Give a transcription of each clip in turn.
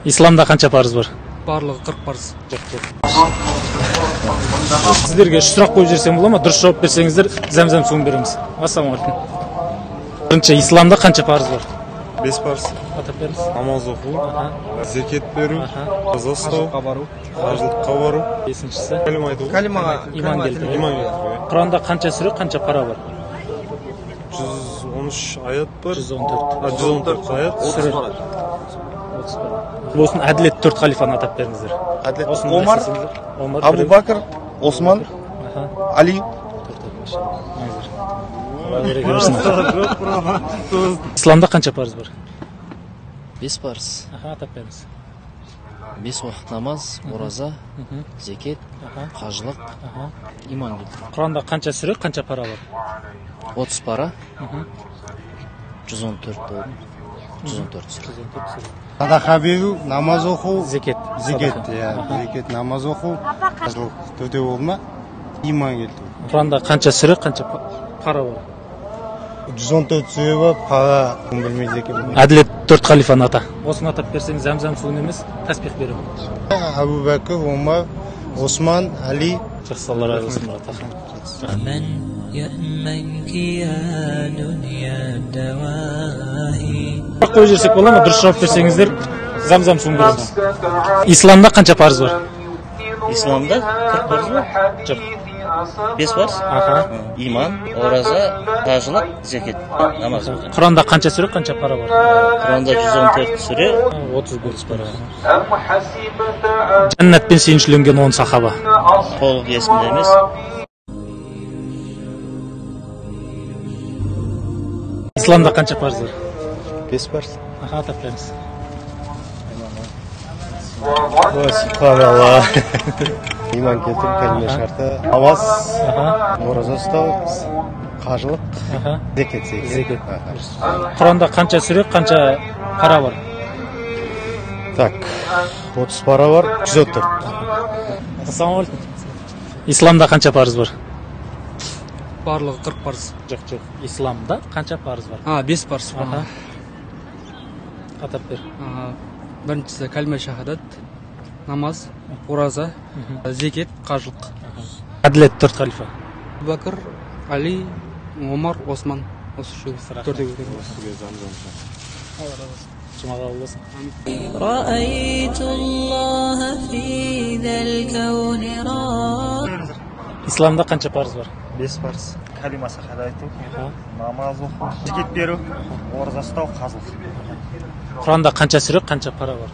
İslamda qancha parız var? Барлығы 40 парыз. Sizlerge şu сұрақ қойып жіберсем бола ма? Дұрыс жауап берсеңіздер, зәм-зәм суын береміз. Ассалаумағалейкум. Бірінші, исламда қанша парыз бар? 5 парыз. Атап беріңіз. Намаз оқу, зекет беру, ораза ұстау, қажылыққа бару. Бесіншісі. Кәлима айту. Кәлимаға иман келтіру. Иман келтіру. Құранда қанша сүре, қанша пара бар? 113 аят бар. 114. 114 аят. 30 пара. Болсын, әділет 4 халифаны атап беріңіздер. Омар, Абу Бакр, Осман, Али. İslamda қанша парыз бар? 5 парыз. Атап беріңіз. 5 уақыт намаз, ораза, зекет, қажылық, иман келтіру. Құранда қанша сүре, қанша пара бар? 30 пара, 114 болды. 114 сүре. Садақа беру, намаз оқу, Зекет. зекет, зекет, намаз оқу, қажылық төте болма, иман келтіру. Құранда қанша сүре, қанша пара бар? 114 сүре бар, пара білмейді екен. Әділет 4 халифаны ата. Осыны атап берсеңіз, зәм-зәм суын емес, тәсбих беремін. Абу Бакр, Омар, Осман, Али. Жақсы, Алла разы болсын, брат. ومن يأمنك يا دنيا الدواهي. Сұрақ қойып жіберсек бола ма? Дұрыс жауап берсеңіздер, зәм-зәм суын береміз. İslamda қанша парыз бар? İslam'da 40 parız var. Жоқ. 5 parız. İman, orazа, қажылық, зекет, намаз. Құранда қанша сүре, қанша пара бар? Құранда 114 сүре, 30 пара. Жәннатпен сүйіншіленген 10 сахаба. толық есімде емес. İslamda қанша парыз бар? 5 парыз. Атап беріңіз. Субханалла. Иман келтіру, кәлиме шарты, намаз, ораза ұстау, қажылық, зекет. Құранда қанша сүре, қанша пара бар? Так, 30 пара бар, 114. Ассалаумағалейкум. İslamda қанша парыз бар? Барлығы 40 парыз. Жоқ. İslamda қанша парыз бар? 5 парыз. Атап бер. Біріншісі кәлима шахадат, намаз, ораза, зекет, қажылық. Әділет 4 халифа. Абу Бакр, Али, Омар, Осман. Осы төртеу. رأيت الله في ذا الكون İslamda қанша парыз бар? 5 парыз. Кәлима шахада айту, намаз оқу, зекет беру, ораза ұстау, қажылық. Құранда қанша сүре, қанша пара бар?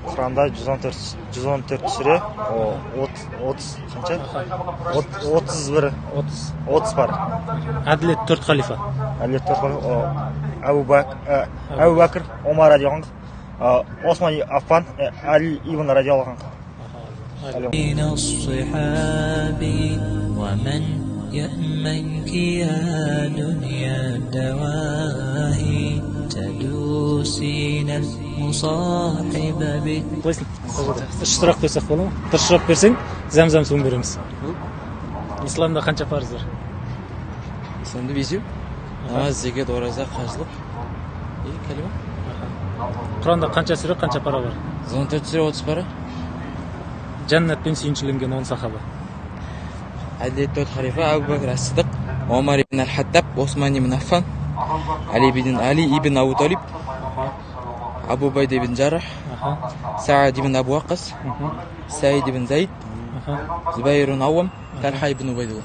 Құранда 114 сүре, 30 қанша? 30 пара. Әділет 4 халифа. Әділет 4 халифа. Абу Бакр, Омар радиалlahu anh, Осман Аффан, Али ибн радиалlahu anh. من الصحاب ومن يأمنك يا دنيا الدواهي تدوسين المصاحب Қойсын. Үш сұрақ қойсақ бола ма? Дұрыс жауап берсең, зәм-зәм суын береміз. İslamда қанша парыз бар? İslam'da 5'u. Namaz, zeket, orazа, қажылық. Кәлима. Құранда қанша сүре, қанша пара бар? 114 сүре, 30 пара. Жәннатпен сүйіншіленген 10 сахаба. Әділет 4 халифа, Абу Бакр as-Siddiq, Омар ибн al-Хаттаб, Осман ибн Аффан, Али ибн Абу Талиб, Абу Убайда ибн Джаррах, Саад ибн Абу Вақас, Саид ибн Заид, Зубайр ибн Ауам, Талха ибн Убайдуллах.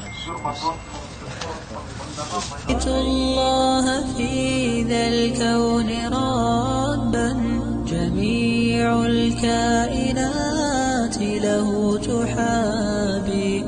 رأيت الله في ذا الكون ربا جميع الكائنات له تحابي